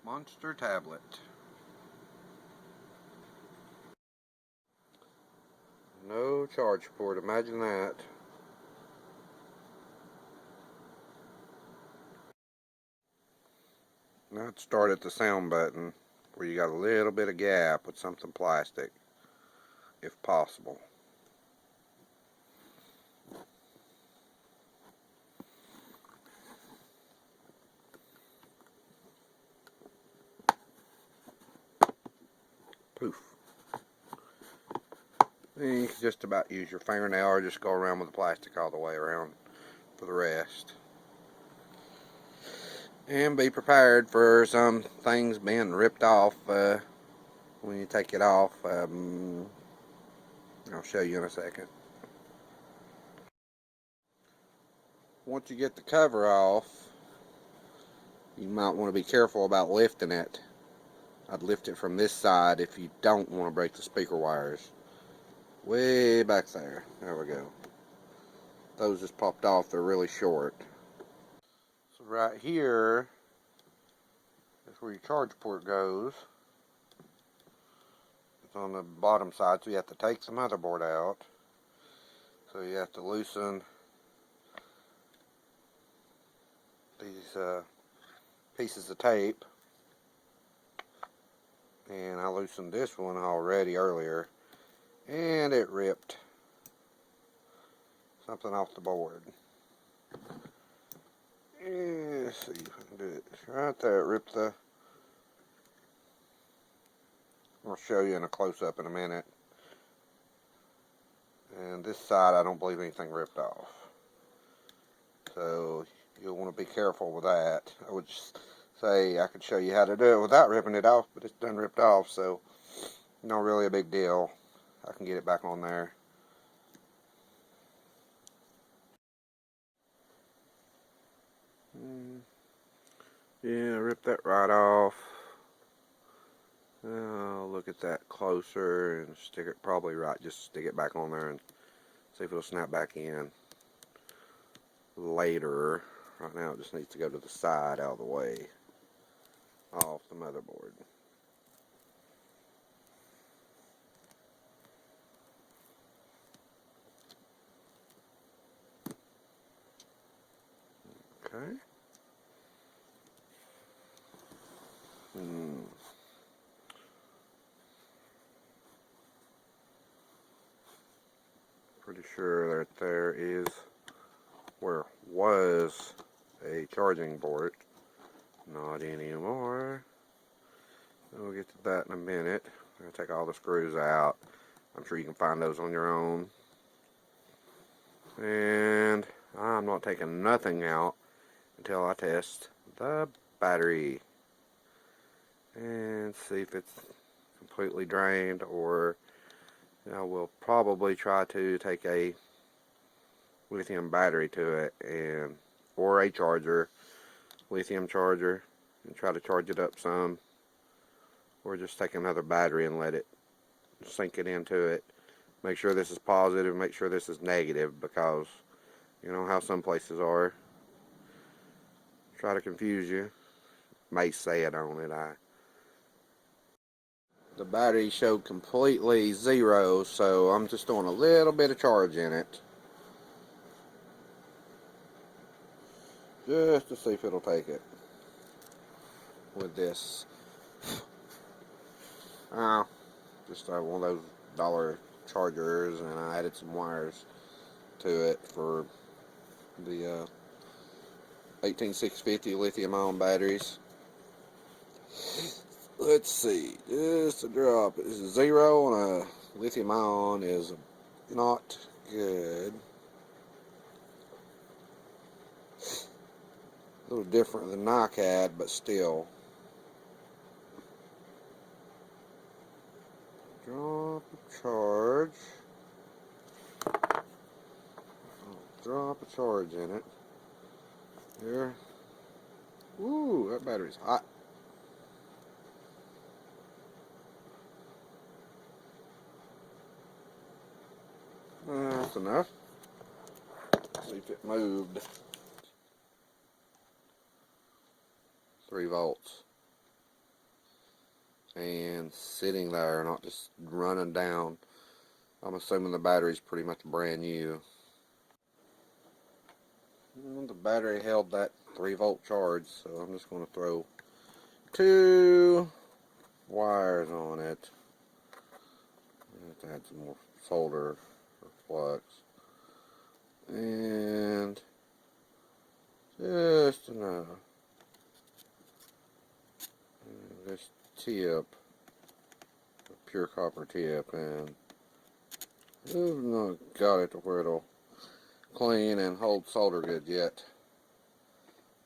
Monster tablet. No charge port, imagine that. Now let's start at the sound button where you got a little bit of gap with something plastic, if possible. Poof. Then you can just about use your fingernail or just go around with the plastic all the way around for the rest. And be prepared for some things being ripped off when you take it off. I'll show you in a second. Once you get the cover off, you might want to be careful about lifting it. I'd lift it from this side if you don't want to break the speaker wires. Way back there. There we go. Those just popped off. They're really short. So right here is where your charge port goes. It's on the bottom side, so you have to take the motherboard out. So you have to loosen these pieces of tape. And I loosened this one already earlier, and it ripped something off the board. And let's see if I can do it. Right there, it ripped the... I'll show you in a close-up in a minute. And this side, I don't believe anything ripped off. So you'll want to be careful with that. I would just say I could show you how to do it without ripping it off, but it's done ripped off, so not really a big deal. I can get it back on there. Yeah, rip that right off. I'll look at that closer and stick it probably right. Just stick it back on there and see if it'll snap back in later. Right now it just needs to go to the side out of the way off the motherboard. Okay. Pretty sure that there is where was a charging port. Not anymore. We'll get to that in a minute. I'm going to take all the screws out. I'm sure you can find those on your own. And I'm not taking nothing out until I test the battery and see if it's completely drained, or I will probably try to take a lithium battery to it, and or a charger, lithium charger, and try to charge it up some, or just take another battery and let it sink it into it. Make sure this is positive, make sure this is negative, because you know how some places are. Try to confuse you. May say it on it. The battery showed completely zero, so I'm just doing a little bit of charge in it, just to see if it'll take it with this. Just one of those dollar chargers, and I added some wires to it for the 18650 lithium ion batteries. Let's see, just a drop. This is 0 on a lithium ion is not good. A little different than NiCad, but still. Drop a charge. I'll drop a charge in it. Here. Ooh, that battery's hot. That's enough. See if it moved. 3 volts. and sitting there, not just running down. I'm assuming the battery's pretty much brand new. The battery held that 3-volt charge, so I'm just going to throw 2 wires on it. I have to add some more solder or flux. And just enough. And this tip, a pure copper tip, and I've not got it to where it'll clean and hold solder good yet.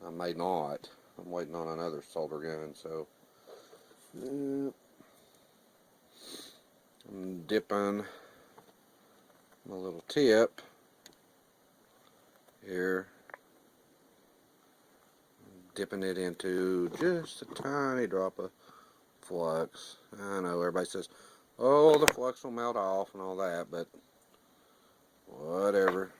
I may not. I'm waiting on another solder gun, so I'm dipping my little tip here, dipping it into just a tiny drop of flux. I know everybody says, oh, the flux will melt off and all that, but whatever.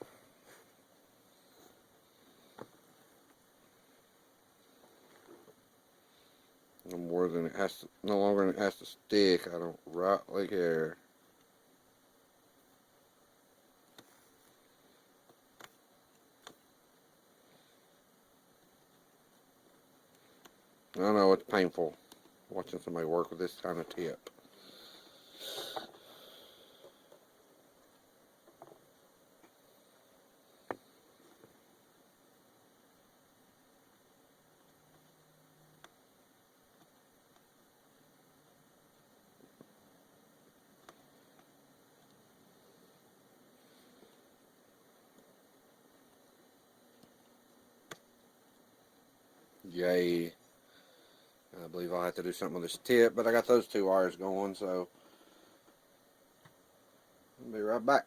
No more than it has to, no longer than it has to stick. I don't rightly care. I know it's painful watching somebody work with this kind of tip. Yay. I believe I'll have to do something with this tip, but I got those 2 wires going, so I'll be right back.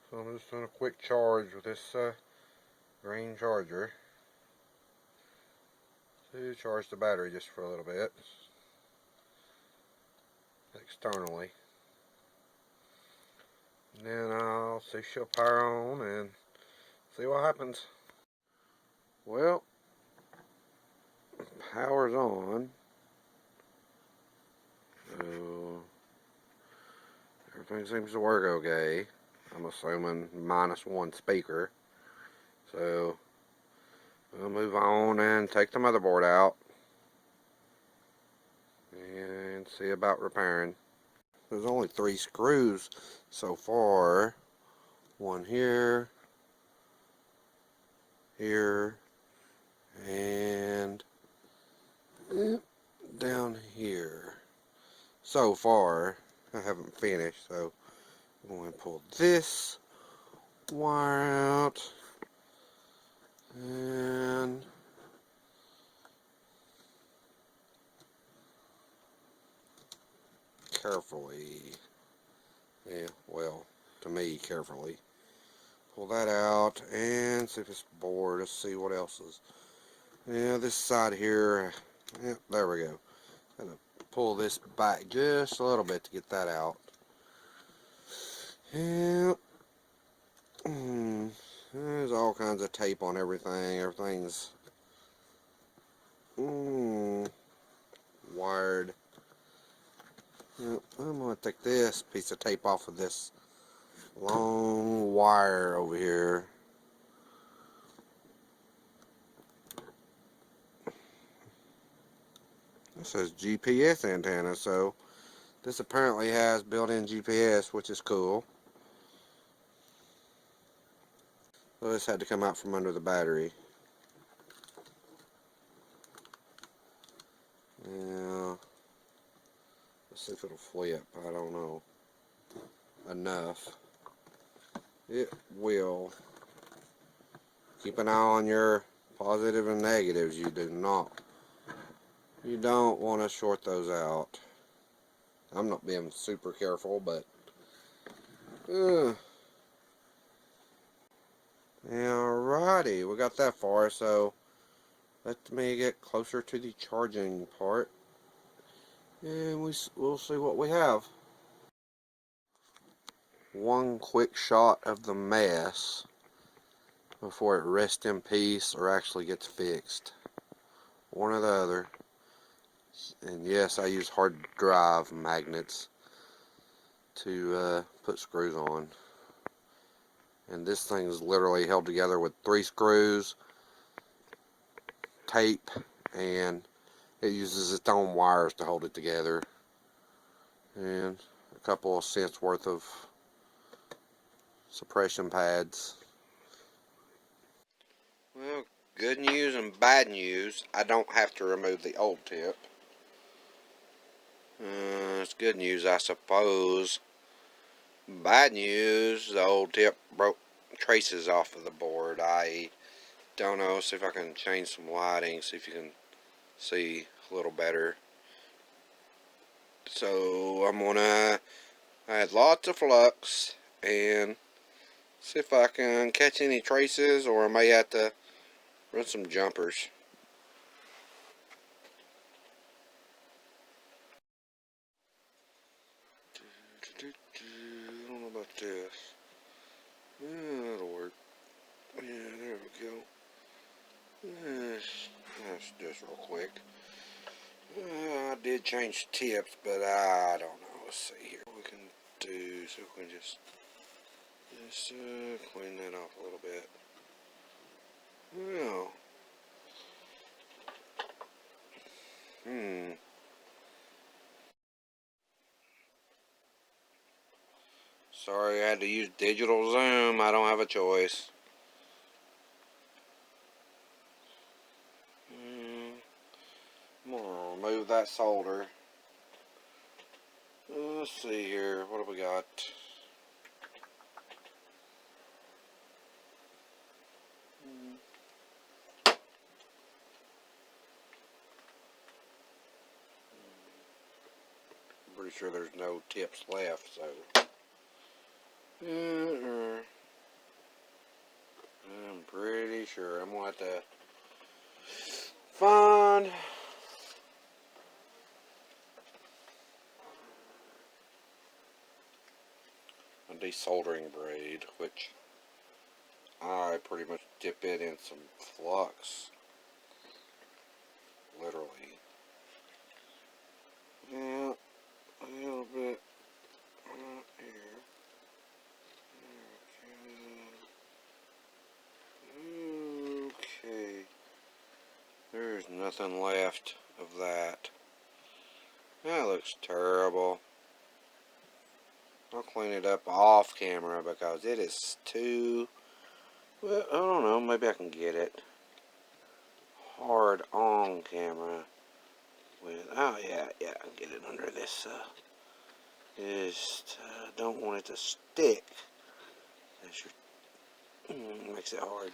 So I'm just doing a quick charge with this green charger to charge the battery just for a little bit externally. And then I'll see she'll power on and see what happens. Well, power's on. So everything seems to work okay. I'm assuming -1 speaker. So we'll move on and take the motherboard out and see about repairing. There's only 3 screws so far. One here, here, and down here. So far, I haven't finished, so I'm going to pull this wire out and carefully, yeah, well, to me, carefully, pull that out and see if it's bored. Let's see what else is. Yeah, this side here, yeah, there we go. I'm going to pull this back just a little bit to get that out. Yeah. There's all kinds of tape on everything. Everything's wired. Yep, I'm going to take this piece of tape off of this long wire over here. This says GPS antenna, so this apparently has built-in GPS, which is cool. So this had to come out from under the battery. Yeah. Let's see if it'll flip. I don't know. Enough. It will. Keep an eye on your positive and negatives. You don't want to short those out. I'm not being super careful, but alrighty, we got that far, so let me get closer to the charging part and we'll see what we have. One quick shot of the mess. before it rests in peace or actually gets fixed. One or the other. And yes, I use hard drive magnets to put screws on. And this thing is literally held together with 3 screws, tape, and it uses its own wires to hold it together. And a couple of cents worth of suppression pads. Well, good news and bad news. I don't have to remove the old tip. It's good news, I suppose. Bad news, the old tip broke traces off of the board. I don't know, see if I can change some lighting, see if you can see a little better. So I'm gonna add lots of flux and see if I can catch any traces, or I may have to run some jumpers. I don't know about this. Yeah, that'll work. Yeah, there we go. That's just real quick. I did change tips, but I don't know. Let's see here. What we can do, so we can just clean that off a little bit. Well, sorry, I had to use digital zoom. I don't have a choice. I'm gonna remove that solder. Let's see here. What have we got? Pretty sure there's no tips left, so I'm pretty sure I'm gonna have to find a desoldering braid, which I pretty much dip it in some flux, literally. Yeah, a little bit right here. Okay. There's nothing left of that. That looks terrible. I'll clean it up off camera because it is too, well, I don't know, maybe I can get it hard on camera with, oh yeah, I can get it under this, just don't want it to stick. Makes it hard.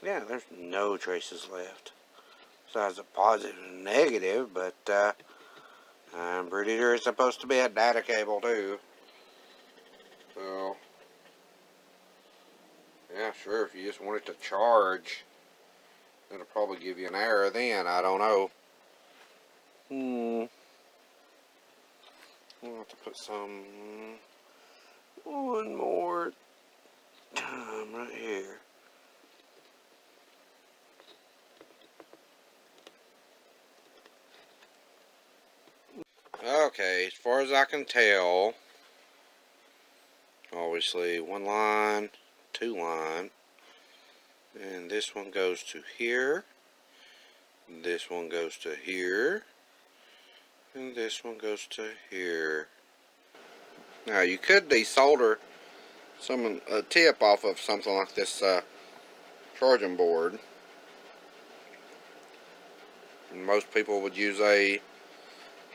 Yeah, there's no traces left besides a positive and negative, but I'm pretty sure it's supposed to be a data cable too. So yeah, sure, if you just want it to charge, it'll probably give you an error then, I don't know. I'll have to put one more time right here. Okay, as far as I can tell, obviously 1 line, 2 line, and this one goes to here, this one goes to here, and this one goes to here. Now you could desolder a tip off of something like this charging board. And most people would use a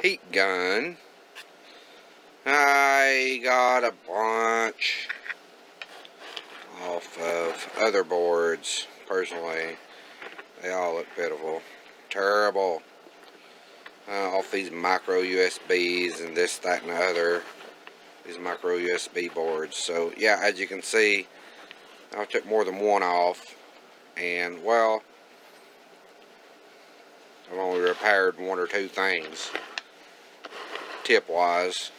heat gun. I got a bunch off of other boards, personally. They all look pitiful. Terrible. Off these micro USBs and this, that, and the other. These micro USB boards. So, yeah, as you can see, I took more than one off. And, well, I've only repaired 1 or 2 things, tip-wise.